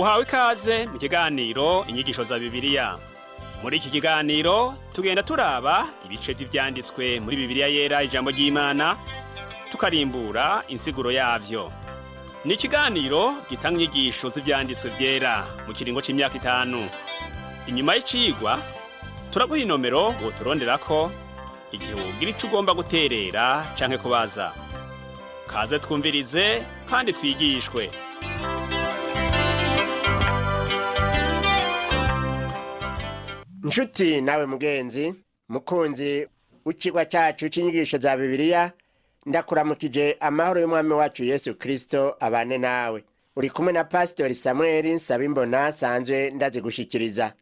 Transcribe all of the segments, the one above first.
Uhawe ikaze mu kiganiro inyigisho za Bibiliya. Muri iki kiganiro tugenda turaba ibice vy'ivyanditswe muri Bibiliya yera ijambo ry'Imana, tukarimbura insiguro yavyo. Ni ikiganiro gitanga inyigisho z'ivyanditswe vyera mu kiringo c'imyaka 5. Inyuma y'icigwa turaguha inomero woturonderako igihe wogira ico ugomba guterera canke kubaza. Kaze twumvirize kandi twigishwe. Nshuti nawe mugenzi, mukunzi w'icigwa cacu c'inyigisho za Bibiliya, ndakuramukije amahoro y'umwami wacu Yesu Kristo abane nawe. Uri kumwe na Pastor Samuel Nsabimbona sanzwe ndazigushikiriza.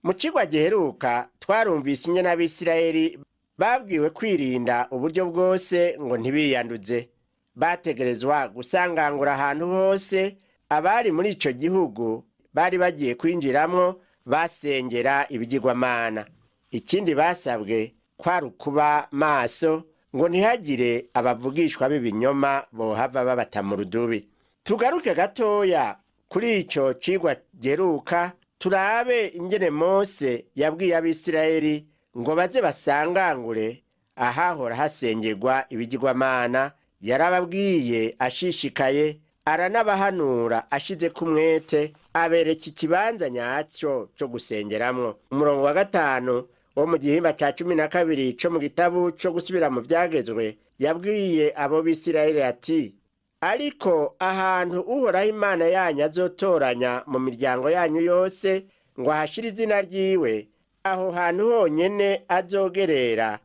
Mu cigwa giheruka twarumvise ingene Abisirayeli babwiwe kwirinda uburyo bwose ngo ntibiyanduze. Bategerezwa gusangangura ahantu hose abari muri ico gihugu bari bagiye kwinjiramwo basengera ibigirwamana. Ikindi basabwe kwari ukuba maso ngo ntihagire abavugishwa b'ibinyoma bohava babata mu rudubi. Tugaruke gatoya kuri ico cigwa giheruka turabe ingene Mose yabwiye Abisirayeli ngo baze basangangure ahahora hasengerwa ibigirwamana. Yarababwiye ashishikaye, aranabahanura ashize kumwete, abereka ikibanza nyaco co gusengeramwo. Umurongo wa 5 wo mu gihimba ca 12 co mu gitabu co gusubira mu vyagezwe yabwiye abo Bisirayeli ati: ariko ahantu Uhoraho Imana yanyu azotoranya mu miryango yanyu yose ngo ahashire izina ryiwe, aho hantu honyene azogerera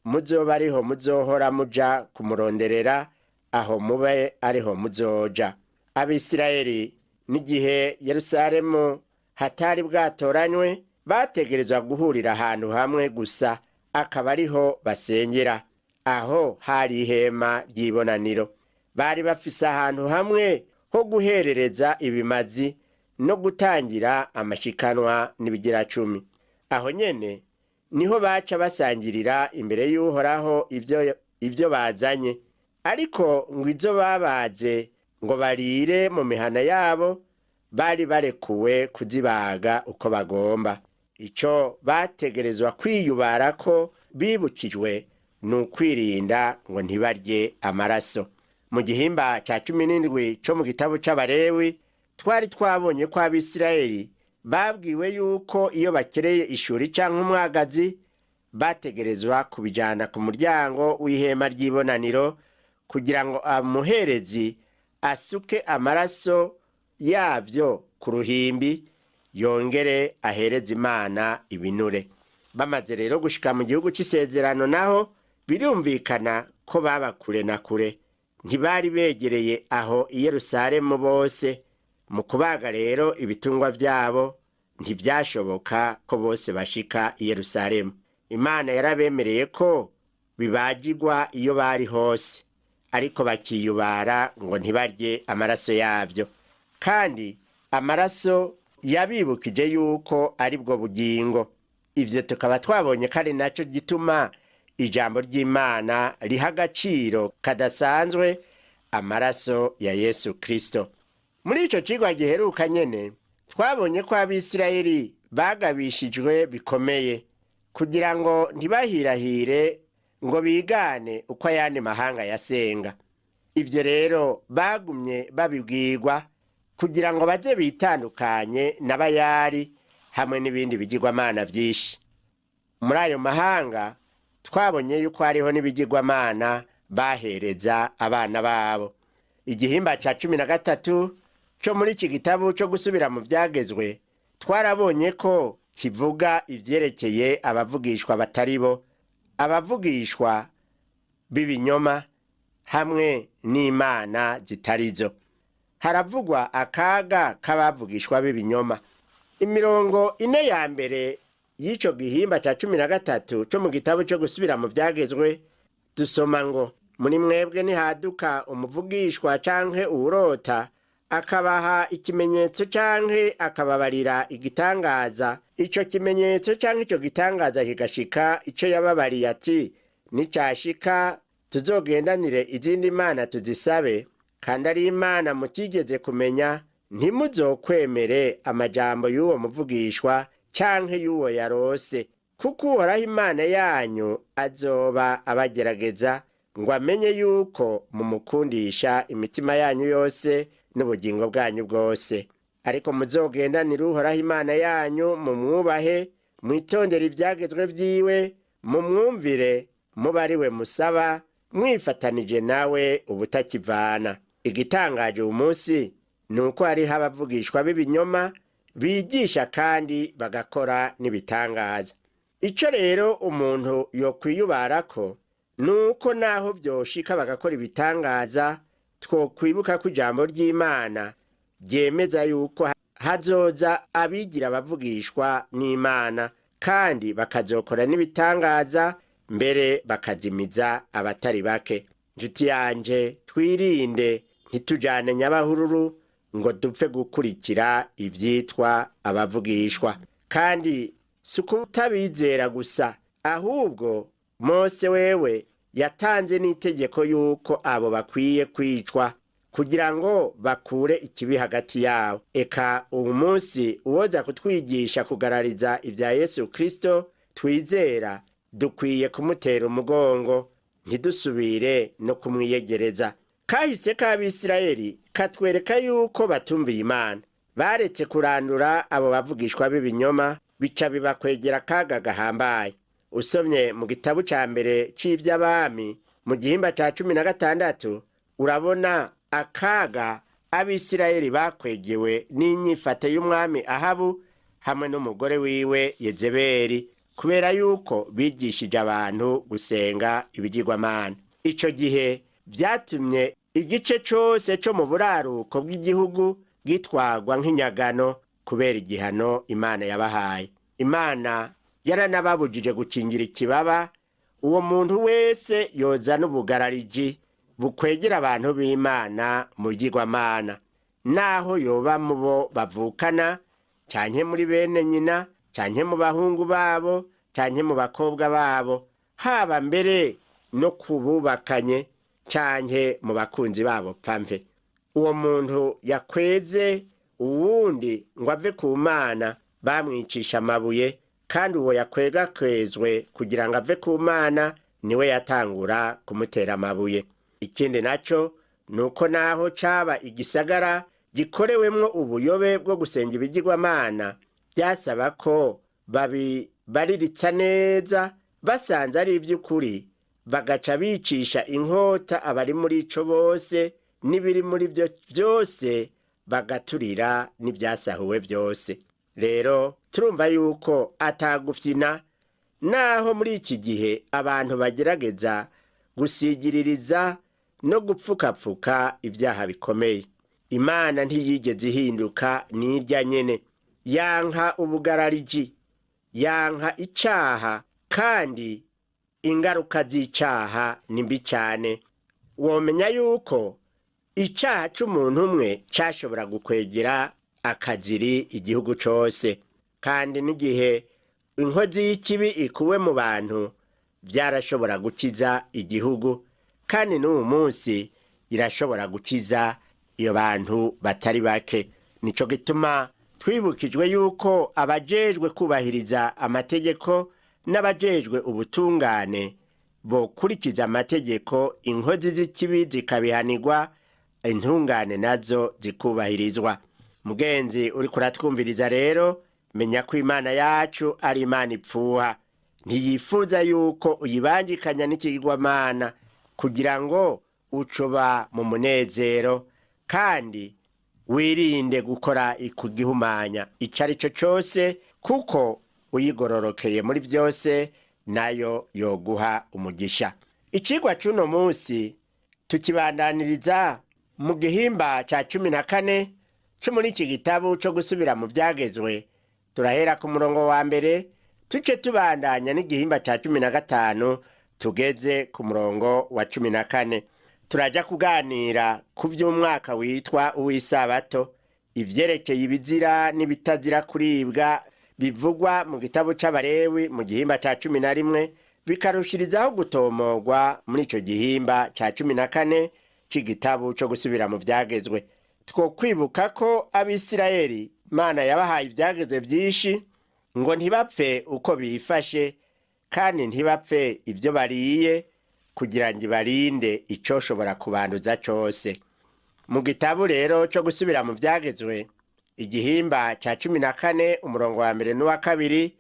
muzoba ariho muzohora muja kumuronderera, aho mube ariho muzoja. Abisirayeli n'igihe Yerusalemu hatari bwatoranywe bategerezwa guhurira ahantu hamwe gusa, akaba ariho basengera. Aho hari ihema ry'ibonaniro. Bari bafise ahantu hamwe ho guherereza ibimazi no gutangira amashikanwa n'ibigiracumi. Aho nyene niho baca basangirira imbere y'Uhoraho ivyo bazanye. Ariko ngo izo babaze ngo barire mu mihana yabo, bari barekuwe kuzibaga uko bagomba. Ico bategerezwa kwiyubara ko bibukijwe n'ukwirinda ngo ntibarye amaraso. Mu gihimba ca 17 co mu gitabu c'Abalewi twari twabonye ko Abisirayeli babwiwe yuko iyo bakereye ishuri canke umwagazi bategerezwa kubijana ku muryango w'ihema ry'ibonaniro kugira ngo umuherezi asuke amaraso yavyo ku ruhimbi, yongere ahereze Imana ibinure. Bamaze rero gushika mu gihugu c'isezerano naho birumvikana ko baba kure na kure, ntibari begereye aho i Yerusalemu bose. Mu kubaga rero ibitungwa vyabo ntivyashoboka ko bose bashika i Yerusalemu. Imana yarabemereye ko bibagirwa iyo bari hose, ariko bakiyubara ngo ntibarye amaraso yavyo. Kandi amaraso yabibukije yuko ari bwo bugingo. Ivyo tukaba twabonye ko ari naco gituma ijambo ry'Imana riha agaciro kadasanzwe amaraso ya Yesu Kristo. Muri ico cigwa giheruka nyene twabonye ko Abisirayeli bagabishijwe bikomeye kugira ngo ntibahirahire ngo bigane uko ayandi mahanga yasenga. Ivyo rero bagumye babibwirwa kugira ngo baze bitandukanye n'abayari hamwe n'ibindi bigirwamana vyinshi. Muri ayo mahanga twabonye yuko hariho n'ibigirwamana bahereza abana babo. Igihimba ca 13 co muri iki gitabu co gusubira mu vyagezwe twarabonye ko kivuga ivyerekeye abavugishwa batari bo, abavugishwa b'ibinyoma hamwe n'imana zitarizo. Haravugwa akaga k'abavugishwa b'ibinyoma. Imirongo 4 ya mbere y'ico gihimba ca 13 co mu gitabu co gusubira mu vyagezwe dusoma ngo: muri mwebwe nihaduka umuvugishwa canke uwurota akabaha ikimenyetso canke akababarira igitangaza, ico kimenyetso canke ico gitangaza kigashika, ico yababariye ati nicashika tuzogendanire izindi mana tuzisabe, kandi ari Imana mutigeze kumenya, ntimuzokwemere amajambo y'uwo muvugishwa canke y'uwo yarose, kuko Uhoraho Imana yanyu azoba abagerageza ngo amenye yuko mumukundisha imitima yanyu yose n'ubugingo bwanyu bwose. Ariko muzogendanire Uhoraho Imana yanyu, mumwubahe, mwitondere ivyagezwe vyiwe, mumwumvire, mube ari we musaba, mwifatanije nawe ubutakivana. Igitangaje uyu munsi ni uko hariho abavugishwa b'ibinyoma bigisha kandi bagakora n'ibitangaza. Ico rero umuntu yokwiyubarako ni uko naho vyoshika bagakora ibitangaza, twokwibuka ko ijambo ry'Imana ryemeza yuko hazoza abigira abavugishwa n'Imana kandi bakazokora n'ibitangaza, mbere bakazimiza abatari bake. Njuti yanje, twirinde ntitujane nyabahururu ngo dupfe gukurikira ivyitwa abavugishwa. Kandi si ukutabizera gusa, ahubwo Mose wewe yatanze n'itegeko yuko abo bakwiye kwicwa kugira ngo bakure ikibi hagati yabo. Eka ubu munsi uwoza kutwigisha kugarariza ibya Yesu Kristo twizera, dukwiye kumutera umugongo, ntidusubire no kumwiyegereza. Kahise k'Abisirayeli katwereka yuko batumviye Imana, baretse kurandura abo bavugishwa b'ibinyoma, bica bibakwegera akaga gahambaye. Usomye mu gitabo ca mbere c'ivy'Abami mu gihimba ca 16 urabona akaga Abisirayeli bakwegewe n'inyifate y'umwami Ahabu hamwe n'umugore wiwe Yezebeli, kubera yuko bigishije abantu gusenga ibigirwamana. Ico gihe vyatumye igice cose co mu buraruko bw'igihugu gitwagwa nk'inyagano kubera igihano Imana yabahaye. Imana yaranababujije gukingira ikibaba uwo muntu wese yozana ubugarariji bukwegera abantu b'Imana mu bigirwamana, naho yoba mu bo bavukana canke muri bene nyina canke mu bahungu babo canke mu bakobwa babo, haba mbere no kububakanye canke mu bakunzi babo pamve. Uwo muntu yakweze uwundi ngo ave ku Mana bamwicisha amabuye, kandi uwo yakwegakwezwe kugira ngo ave ku Mana niwe yatangura kumutera amabuye. Ikindi naco nuko naho caba igisagara gikorewemwo ubuyobe bwo gusenga ibigirwamana, byasaba ko babibariritsa neza, basanze ari ivy'ukuri bagaca bicisha inkota abari muri ico bose n'ibiri muri byo byose, bagaturira n'ibyasahuwe byose. Rero turumva yuko atagufyina, naho muri iki gihe abantu bagerageza gusigiririza no gupfukapfuka ibyaha bikomeye, Imana ntiyigeze ihinduka n'irya nyene. Yanka ubugarariji, yanka icaha, kandi ingaruka z'icaha ni mbi cyane. Womenya yuko icaha c'umuntu umwe cashobora gukwegera akaziri igihugu cose, kandi n'igihe inkozi y'ikibi ikuwe mu bantu byarashobora gukiza igihugu, kandi n'uyu munsi irashobora gukiza iyo bantu batari bake. Nico gituma twibukijwe yuko abajejwe kubahiriza amategeko n'abajejwe ubutungane bokurikiza amategeko, inkozi z'ikibi zikabihanirwa, intungane nazo zikubahirizwa. Mugenzi uri kuratwumviriza rero, menya ko Imana yacu ari Imana ipfuha, ntiyifuza yuko uyibangikanya n'ikigirwamana kugira ngo ucoba mu munezero, kandi wirinde gukora ikugihumanya ico ari cyo cose, kuko uyigororokeye muri byose nayo yoguha umugisha. Icigwa c'uno munsi tukibandaniriza mu gihimba ca 14 co muri iki gitabo co gusubira mu vyagezwe. Turahera ku murongo wa mbere tuce tubandanya n'igihimba ca 15 tugeze ku murongo wa 14. Turaja kuganira ku vy'umwaka witwa uw'isabato, ivyerekeye ibizira n'ibitazira kuribwa bivugwa mu gitabo c'Abalewi mu gihimba ca 11, bikarushirizaho gutomorwa muri ico gihimba ca 14 c'igitabo co gusubira mu vyagezwe. twokwibuka ko abisirayeli Imana yabahaye ibyagezwe byinshi ngo ntibapfe uko bifashe kandi ntibapfe ibyo bariye kugira ngo ibarinde icyoshobora kubanduza cyose. Mu gitabo rero cyo gusubira mu byagezwe igihimba cya 14 umurongo wa 1 n'uwa 2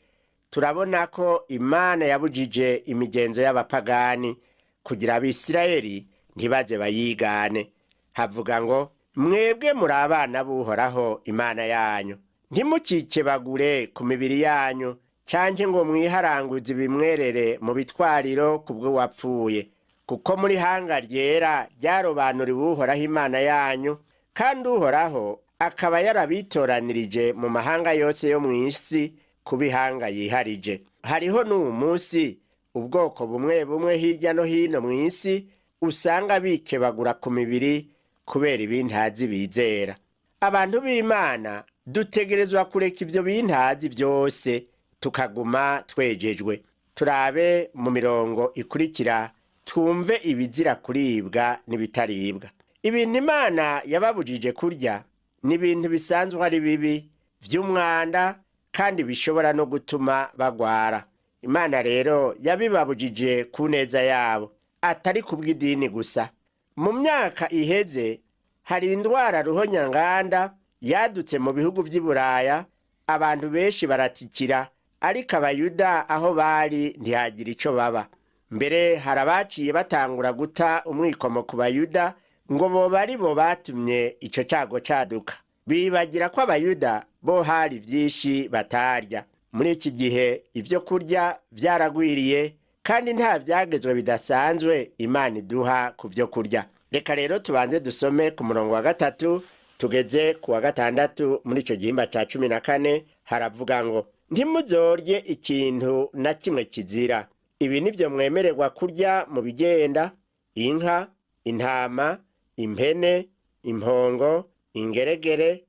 turabona ko Imana yabujije imigenzo y'abapagani kugira abisirayeli ntibaze bayigane. Havuga ngo mwebwe muri abana b'Uhoraho Imana yanyu, ntimukikebagure ku mibiri yanyu canke ngo mwiharanguze ibimwerere mu bitwariro kubwo wapfuye, kuko muri hanga ryera ryarobanuriwe Uhoraho Imana yanyu, kandi Uhoraho akaba yarabitoranirije mu mahanga yose yo mw'isi kubihanga yiharije. Hariho n'uwu munsi ubwoko bumwe bumwe hirya no hino mw'isi usanga bikebagura ku mibiri kubera ibintazi bizera. Abantu b'Imana dutegerezwa kureka ivyo bintazi byose tukaguma twejejwe. Turabe mu mirongo ikurikira twumve ibizira kuribwa n'ibitaribwa. Ibintu Imana yababujije kurya ni ibintu bisanzwe ari bibi vy'umwanda kandi bishobora no gutuma bagwara. Imana rero yabibabujije ku neza yabo, atari kubw'idini gusa. Mu myaka iheze hari indwara ruhonyanganda yadutse mu bihugu vy'i Buraya, abantu benshi baratikira, ariko abayuda aho bari ntihagira ico baba. Mbere harabaciye batangura guta umwikomo ku bayuda ngo boba ari bo batumye ico cago caduka. Bibagira ko abayuda bo hari vyinshi batarya. Muri iki gihe ivyo kurya vyaragwiriye kandi nta vyagezwe bidasanzwe Imana iduha ku vyo kurya. Reka rero tubanze dusome ku murongo wa 3 tugeze ku wa 6 muri ico gihimba ca 14. Haravuga ngo ntimuzorye ikintu na kimwe kizira. Ibi nivyo mwemererwa kurya mu bigenda: inka, intama, impene, impongo, ingeregere,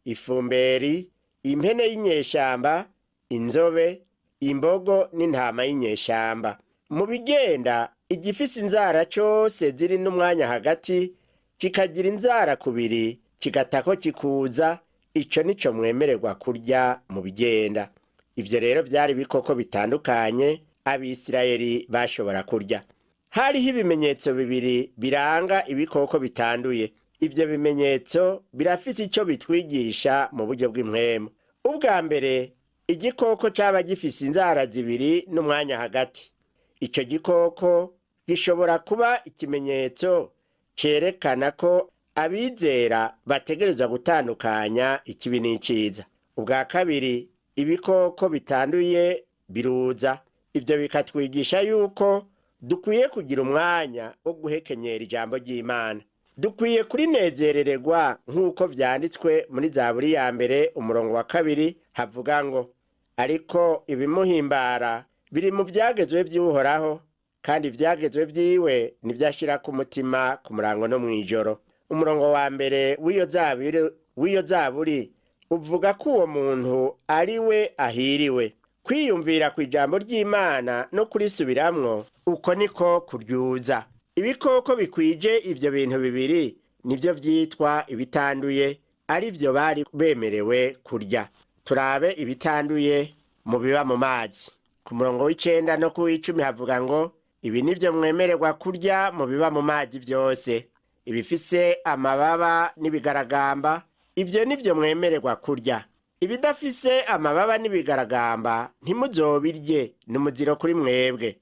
ifumberi, impene y'inyeshamba, inzobe, imbogo n'intama y'inyeshamba. Mu bigenda igifise inzara cyose ziri n'umwanya hagati kikagira inzara kubiri kigatako kikuza, ico nico mwemererwa kurya mu bigenda. Ivyo rero byari bikoko bitandukanye abisirayeli bashobora kurya. Hariho ibimenyetso bibiri biranga ibikoko bitanduye. Ivyo bimenyetso birafise ico bitwigisha mu buryo bw'impwemu. Ubwa mbere, igikoko caba gifise inzara zibiri n'umwanya hagati. Ico gikoko gishobora kuba ikimenyetso cerekana ko abizera bategerezwa gutandukanya ikibi n'iciza. Ubwa kabiri, ibikoko bitanduye biruza. Ivyo bikatwigisha yuko dukwiye kugira umwanya wo guhekenyera ijambo ry'Imana. Dukwiye kurinezerererwa nk'uko vyanditswe muri Zaburi ya 1 umurongo wa 2. Havuga ngo ariko ibimuhimbara biri mu vyagezwe vy'Uhoraho, kandi ivyagezwe vyiwe nivyashira ku mutima ku murango no mw'ijoro. Umurongo wa 1 w'iyo Zaburi uvuga ko uwo muntu ari we ahiriwe. Kwiyumvira ku ijambo ry'Imana no kurisubiramwo, uko niko kuryuza. Ibikoko bikwije ivyo bintu bibiri nivyo vyitwa ibitanduye, ari vyo bari bemerewe kurya. Turabe ibitanduye mu biba mu mazi. Ku murongo w'9 no ku w'10 havuga ngo ibi nivyo mwemererwa kurya mu biba mu mazi vyose: ibifise amababa n'ibigaragamba, ivyo nivyo mwemererwa kurya. Ibidafise amababa n'ibigaragamba ntimuzobirye, n'umuziro kuri mwebwe.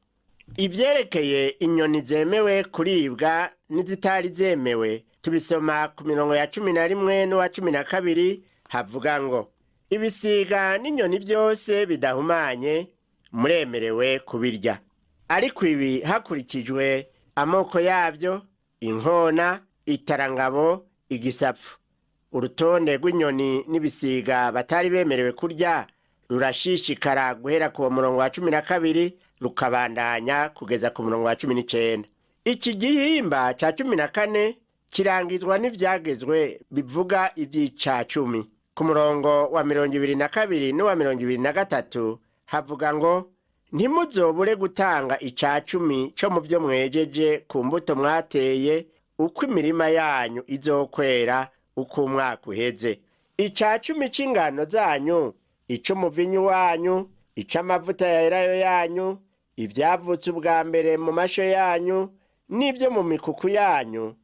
Ivyerekeye inyoni zemewe kuribwa n'izitari zemewe tubisoma ku mirongo ya 11 n'uwa 12. Havuga ngo ibisiga n'inyoni vyose bidahumanye muremerewe kubirya, ariko ibi hakurikijwe amoko yavyo: inkona, itarangabo, igisapfu. Urutonde rw'inyoni n'ibisiga batari bemerewe kurya rurashishikara guhera ku murongo wa 12 rukabandanya kugeza ku murongo wa 19. Iki gihimba ca 14 kirangizwa n'ivyagezwe bivuga ivy'ica 10. Ku murongo wa 22 n'uwa 23 havuga ngo ntimuzobure gutanga ica 10 co mu vyo mwejeje ku mbuto mwateye uko imirima yanyu izokwera uko umwaka uheze. Ica 10 c'ingano zanyu, ic'umuvinyu wanyu, ic'amavuta ya elayo yanyu, ivyavutse ubwa mbere mu masho yanyu, n'ivyo mu mikuku yanyu,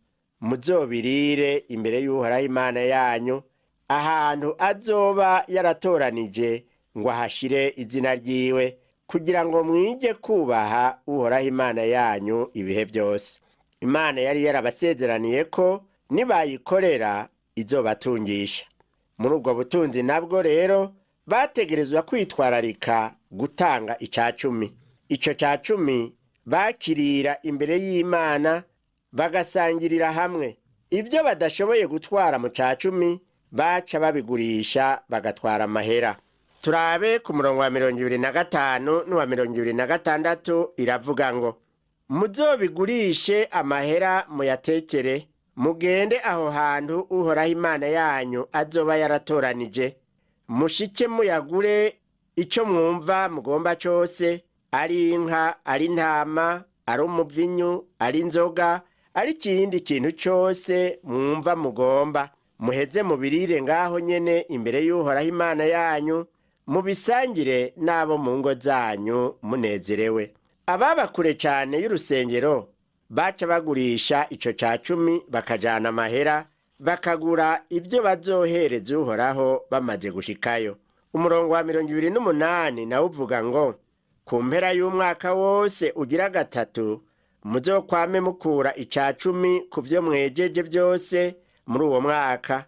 muzobirire imbere y'Uhoraho Imana yanyu, ahantu azoba yaratoranije ngo ahashire izina ryiwe, kugira ngo mwige kubaha Uhoraho Imana yanyu ibihe byose. Imana yari yarabasezeraniye ko nibayikorera izobatungisha. Muri ubwo butunzi nabwo rero bategerezwa kwitwararika gutanga ica 10. Ico ca 10 bakirira imbere y'Imana, bagasangirira hamwe. Ibyo badashoboye gutwara mu ca 10 baca babigurisha bagatwara amahera. Turabe ku murongo wa 25 n'uwa 26 iravuga ngo, muzobigurishe amahera muyatekere, mugende aho hantu Uhoraho Imana yanyu azoba yaratoranije, mushike muyagure ico mwumva mugomba cose, ari inka, ari intama, ari umuvinyu, ari inzoga, ari ikindi kintu cose mwumva mugomba, muheze mubirire ngaho nyene imbere y'Uhoraho Imana yanyu, mubisangire n'abo mu ngo zanyu munezerewe. Ababa kure cyane y'urusengero baca bagurisha ico ca 10 bakajana amahera, bakagura ibyo bazohereza Uhoraho bamaze gushikayo. Umurongo wa 28 nawo uvuga ngo, ku mpera y'umwaka wose ugira 3 muzokwame mukura ica 10 ku vyo mwejeje byose muri uwo mwaka,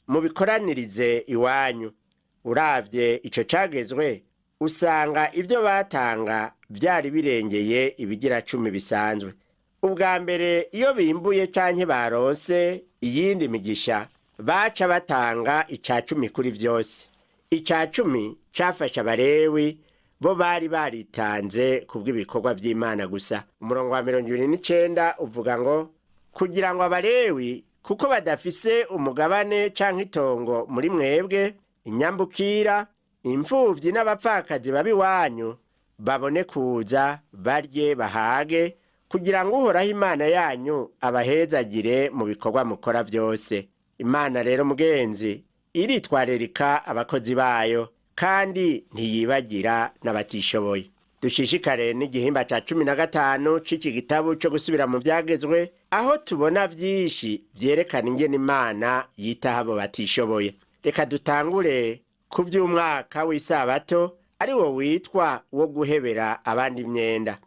mubikoranirize iwanyu. Uravye ico cagezwe, usanga ibyo batanga byari birengeye ibigira 10 bisanzwe. Ubwa mbere iyo bimbuye canke baronse iyindi migisha, baca batanga ica 10 kuri vyose. Ica 10 cafasha Abalewi, bo bari baritanze kubw'ibikorwa vy'Imana gusa. Umurongo wa 29 uvuga ngo, kugira ngo Abalewi kuko badafise umugabane canke itongo muri mwebwe, inyambukira, imfuvyi n'abapfakazi babi wanyu, babone kuza barye bahage, kugira ngo Uhoraho Imana yanyu abahezagire mu bikorwa mukora byose. Imana rero mugenzi iritwarerika abakozi bayo, kandi ntiyibagira n'abatishoboye. Dushishikare n'igihimba ca 15 c'iki gitabo cyo gusubira mu byagezwe, aho tubona vyinshi vyerekana ingene Imana yitaho abo batishoboye. Reka dutangure ku vy'umwaka w'isabato, ari wo witwa wo guhebera abandi imyenda.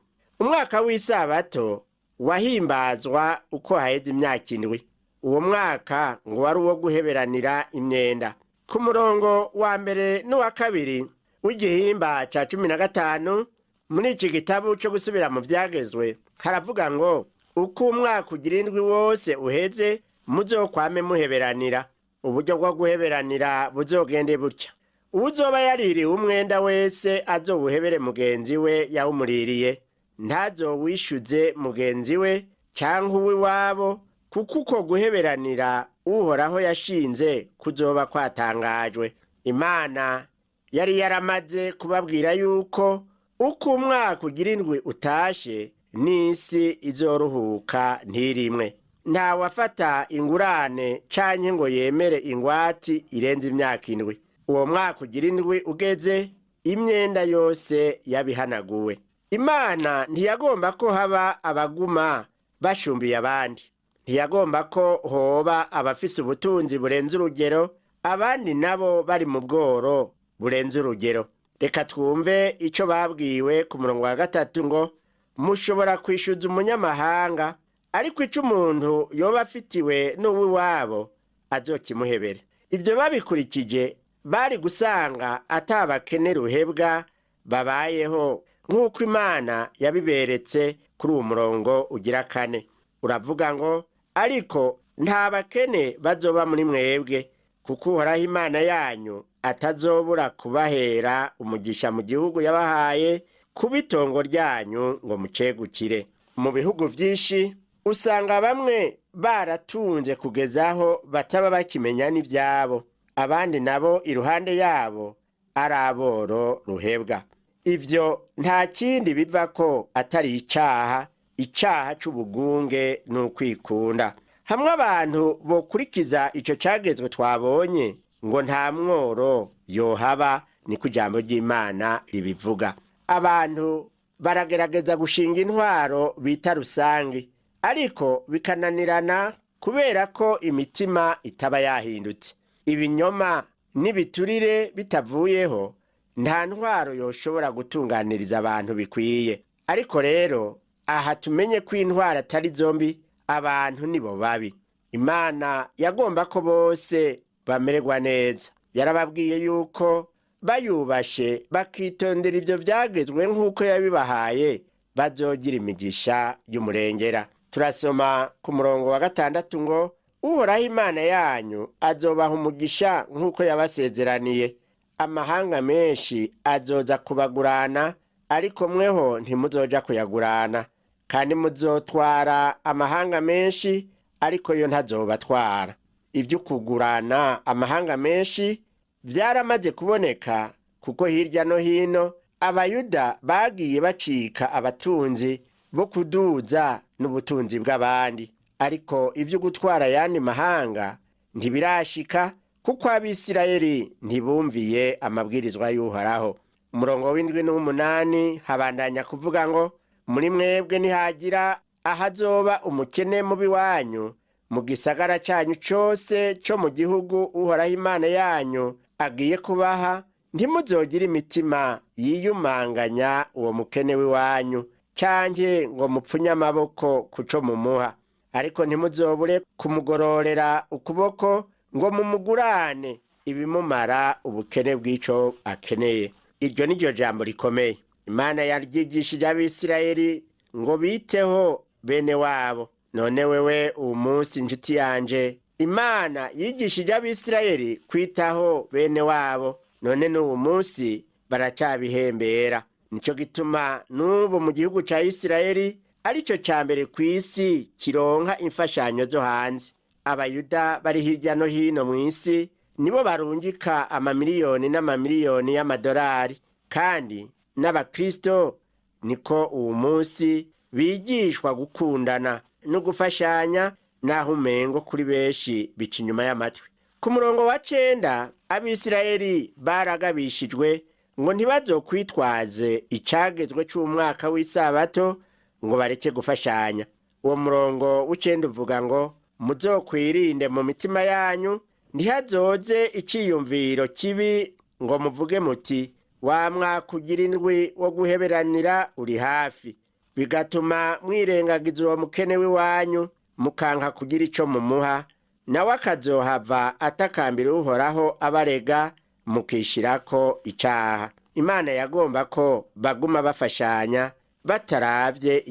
Umwaka w'isabato wahimbazwa uko haheze imyaka 7. Uwo mwaka ngo wari uwo guheberanira imyenda. Ku murongo wa mbere n'uwa kabiri w'igihimba ca 15 muri iki gitabo cyo gusubira mu byagezwe, haravuga ngo, uko umwaka ugira 7 wose uheze muzokwame muheberanira. Uburyo bwo guheberanira buzogende butya: uzoba yaririwe umwenda wese azowuhebere mugenzi we yawumuririye, ntazowishuze mugenzi we canke uw'iwabo, kuko uko guheberanira Uhoraho yashinze kuzoba kwatangajwe. Imana yari yaramaze kubabwira yuko uko umwaka ugira 7 utashe, n'isi izoruhuka ntirimwe. Nta wafata ingurane canke ngo yemere ingwati irenze imyaka 7. Uwo mwaka ugira 7 ugeze, imyenda yose yabihanaguwe. Imana ntiyagomba ko haba abaguma bashumbiye abandi. Ntiyagomba ko hoba abafise ubutunzi burenze urugero, abandi nabo bari mu bworo burenze urugero. Reka twumve ico babwiwe ku murongo wa 3 ngo, mushobora kwishuza umunyamahanga, ariko ico umuntu yoba afitiwe n'uwiwabo azokimuhebere. Ibyo babikurikije bari gusanga atabakene ruhebwa babayeho, nk'uko Imana yabiberetse kuri uwo murongo ugira 4. Uravuga ngo, ariko nta bakene bazoba muri mwebwe, kuko Uhoraho Imana yanyu atazobura kubahera umugisha mu gihugu yabahaye, kuba itongo ryanyu ngo mucegukire. Mu bihugu vyinshi usanga bamwe baratunze kugezaho bataba bakimenya n'ivyabo, abandi nabo iruhande yabo ari aboro ruhebwa. Ivyo nta kindi biva ko atari icaha c'ubugunge n'ukwikunda. hamwe abantu bokurikiza ico cagezwe twabonye ngo nta mworo yohaba, niko ijambo ry'Imana ribivuga. Abantu baragerageza gushinga intwaro bita rusange, ariko bikananirana kubera ko imitima itaba yahindutse. Ibinyoma n'ibiturire bitavuyeho, nta ntwaro yoshobora gutunganiriza abantu bikwiye. Ariko rero aha tumenye ko intwaro atari zombi, abantu nibo babi. Imana yagomba ko bose bamererwa neza. Yarababwiye yuko bayubashe bakitondera ivyo vyagezwe nk'uko yabibahaye, bazogira imigisha y'umurengera. Turasoma ku murongo wa 6 ngo Uhoraho Imana yanyu azobaha umugisha nk'uko yabasezeraniye. Amahanga menshi azoza kubagurana, ariko mweho ntimuzoja kuyagurana. Kandi muzotwara amahanga menshi, ariko yo ntazobatwara. Ibyo kugurana amahanga menshi vyaramaze kuboneka, kuko hirya no hino Abayuda bagiye bacika abatunzi bo kuduza n'ubutunzi bw'abandi. Ariko ibyo gutwara yandi mahanga ntibirashika, kuko Abisirayeli ntibumviye amabwirizwa y'Uhoraho. Umurongo w'indwi n'umunani habandanya kuvuga ngo muri mwebwe nihagira ahazoba umukene mubi wanyu mu gisagara cyanyu cyose cyo mu gihugu Uhoraho Imana yanyu agiye kubaha, ntimuzogire imitima yiyumanganya uwo mukene w'iwanyu, canke ngo mupfunye amaboko kuco mumuha. Ariko ntimuzobure kumugororera ukuboko ngo mumugurane ibimumara ubukene bw'ico akeneye. Iryo ni ryo jambo rikomeye Imana yaryigishije Abisirayeli ngo biteho bene wabo. None wewe uwo munsi inshuti yanje, Imana yigishije Abisirayeli kwitaho bene wabo, none n'uwo munsi baracabihembera. Nico gituma n'ubu mu gihugu ca Isirayeli arico ca mbere kw'isi kironka imfashanyo zo hanze. Abayuda bari hirya no hino mw'isi nibo barungika amamiliyoni n'amamiliyoni y'amadolari, kandi n'abakristo niko uwo munsi bigishwa gukundana no gufashanya, naho umengo kuri benshi bica inyuma y'amatwi. Ku murongo wa 9 Abisirayeli baragabishijwe ngo ntibazokwitwaze icagezwe c'umwaka w'isabato ngo bareke gufashanya. Uwo murongo w'9 uvuga ngo muzokwirinde mu mitima yanyu ntihazoze iciyumviro kibi ngo muvuge muti wa mwaka ugira indwi wo guheberanira uri hafi, bigatuma mwirengagiza uwo mukene w'iwanyu mukanka kugira ico mumuha, nawe akazohava atakambira Uhoraho abarega mukishirako icaha. Imana yagomba ko baguma bafashanya bataravye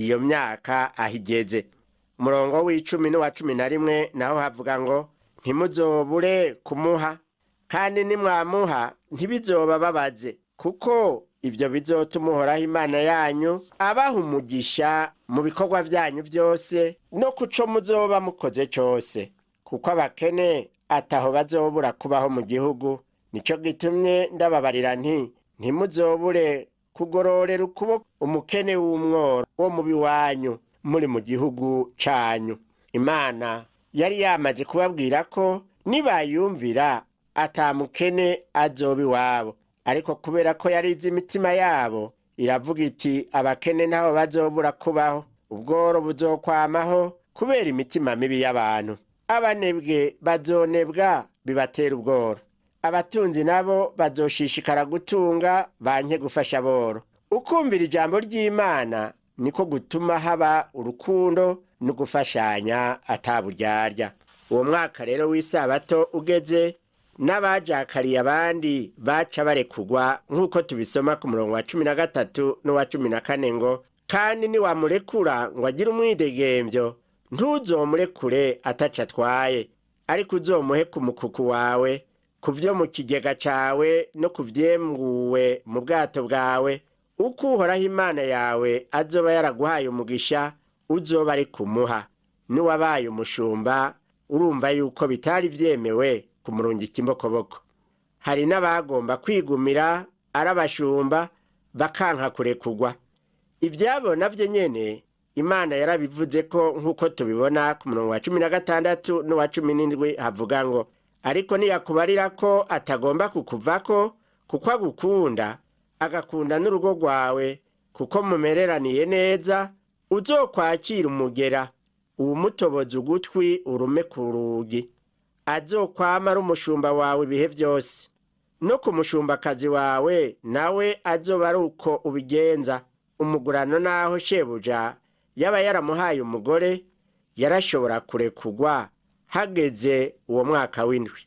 iyo myaka ahigeze. Umurongo w'10 n'uwa 11 naho havuga ngo ntimuzobure kumuha, kandi nimwamuha ntibizoba babaze, kuko ivyo bizotuma Uhoraho Imana yanyu abaha umugisha mu bikorwa vyanyu vyose no kuco muzoba mukoze cose, kuko abakene ataho bazobura kubaho mu gihugu. Nico gitumye ndababarira nti ntimuzobure kugororera ukuboko umukene w'umworo wo mubi wanyu muri mu gihugu canyu. Imana yari yamaze kubabwira ko nibayumvira atamukene azoba iwabo, ariko kubera ko yarize imitima yabo iravuga iti abakene ntaho bazobura kubaho, ubworo buzokwamaho kubera imitima mibi y'abantu. Abanebwe bazonebwa bibatera ubworo, abatunzi nabo bazoshishikara gutunga banke gufasha boro. Ukumvira ijambo ry'Imana niko gutuma haba urukundo no gufashanya ataburyarya. Uwo mwaka rero w'isabato ugeze, n'abajakariye abandi baca barekugwa nk'uko tubisoma ku murongo wa 13 n'uwa 14 ngo kandi niwamurekura ngo agire umwidegemvyo ntuzomurekure ataca atwaye, ariko uzomuhe ku mukuku wawe, ku vyo mu kigega cawe no ku vyembuwe mu bwato bwawe. Uko Uhoraho Imana yawe azoba yaraguhaye umugisha uzoba ari kumuha. Niwabaye umushumba urumva yuko bitari vyemewe kumurungika imbokoboko. Hari n'abagomba kwigumira arabashumba bakanka kurekugwa. Ivyabo navyo nyene Imana yarabivuze ko nk'uko tubibona ku murongo wa 16 n'uwa 17 havuga ngo ariko niyakubarira ko atagomba kukuvako kuko agukunda agakunda n'urugo rwawe kuko mumereraniye neza uzokwakira umugera uwumutoboza ugutwi urume ku rugi azokwama ari umushumba wawe ibihe byose no ku mushumbakazi wawe nawe azoba ari uko ubigenza umugurano naho shebuja yaba yaramuhaye umugore yarashobora kurekugwa hageze uwo mwaka w'indwi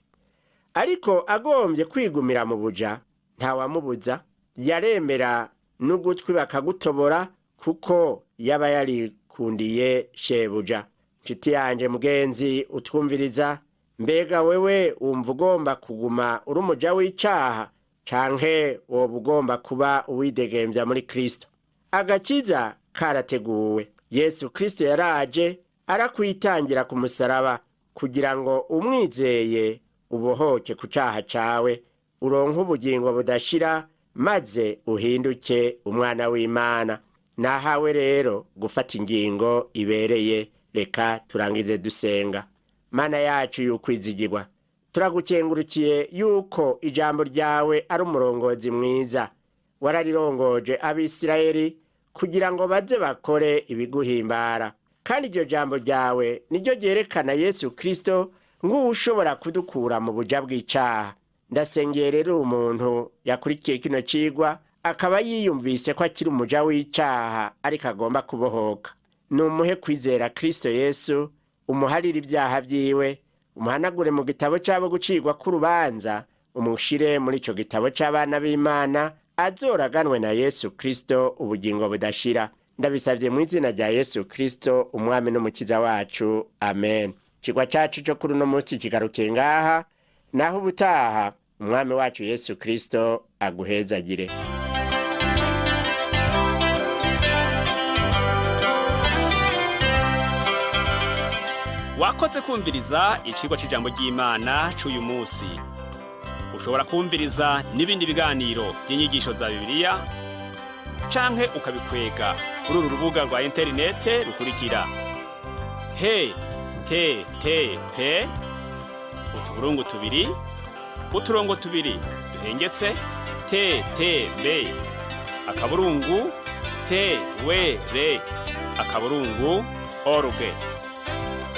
ariko agombye kwigumira mu buja ntawamubuza yaremera n'ugutwi bakagutobora kuko yaba yarikundiye shebuja. Nshuti yanje mugenzi utwumviriza, mbega wewe wumva ugomba kuguma uri umuja w'icaha canke woba ugomba kuba uwidegembya muri Kristo? Agakiza karateguwe. Yesu Kristo yaraje arakwitangira ku musaraba kugira ngo umwizeye ubohoke ku caha cawe uronke ubugingo budashira maze uhinduke umwana w'Imana. Nahawe rero gufata ingingo ibereye. Reka turangize dusenga. Mana yacu y'ukwizigirwa, turagukengurukiye yuko ijambo ryawe ari umurongozi mwiza. Wararirongoje Abisirayeli kugira ngo baze bakore ibiguhimbara, kandi iryo jambo ryawe niryo ryerekana Yesu Kristo nk'ushobora kudukura mu buja bw'icaha. Ndasengeye rero umuntu yakurikiye kino cigwa akaba yiyumvise ko akiri umuja w'icaha ariko agomba kubohoka. Numuhe kwizera Kristo Yesu, umuharire ibyaha byiwe, umuhanagure mu gitabo cyabo gucirwa k'urubanza, umushire muri ico gitabo c'abana b'Imana, azoraganwe na Yesu Kristo ubugingo budashira. Ndabisavye mu izina rya Yesu Kristo, umwami n'umukiza wacu. Amen. Cigwa cacu cyo kuri no munsi kigarukiye ngaha, naho ubutaha umwami wacu Yesu Kristo aguhezagire. Wakoze kumviriza icigwa c'ijambo ry'Imana c'uyu munsi. Ushobora kumviriza n'ibindi biganiro by'inyigisho za Bibiliya canke ukabikwega kuri uru rubuga rwa interinete rukurikira: http utuburungu tubiri uturongo tubiri duhengetse ttb akaburungu twr.org.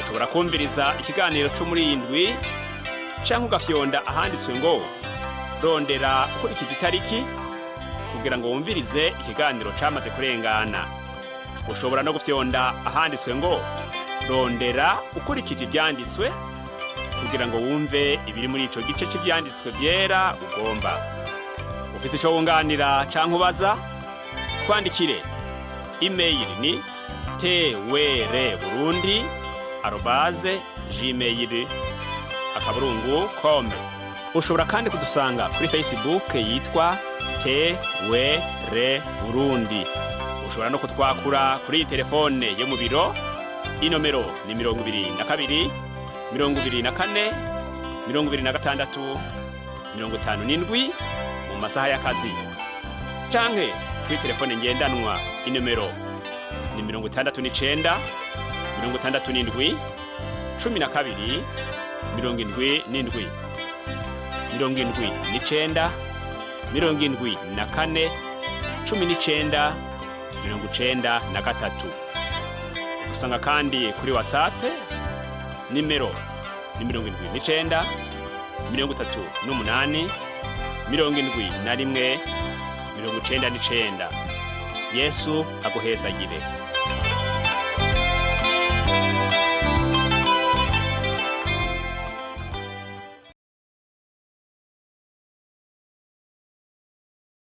Ushobora kumviriza ikiganiro cyo muri indwi canke ugafyonda ahanditswe ngo rondera ukurikije itariki kugira ngo wumvirize ikiganiro camaze kurengana. Ushobora no gufyonda ahanditswe ngo rondera ukurikije ibyanditswe kugira ngo wumve ibiri muri ico gice cy'ibyanditswe byera ugomba. Ufite ico wunganira canke ubaza, twandikire. Email ni twr@gmail.com. Ushobora kandi kudusanga kuri Facebook yitwa TWR Burundi. Ushobora no kutwakura kuri telefone yo mu biro. Inomero ni 22 24 26 57 mu masaha y'akazi. Canke kuri telefone ngendanwa, inomero ni 69 67 12 77 79 74 19 93. Dusanga kandi kuri WhatsApp, nimero ni 79 38 71 99. Yesu aguhezagire.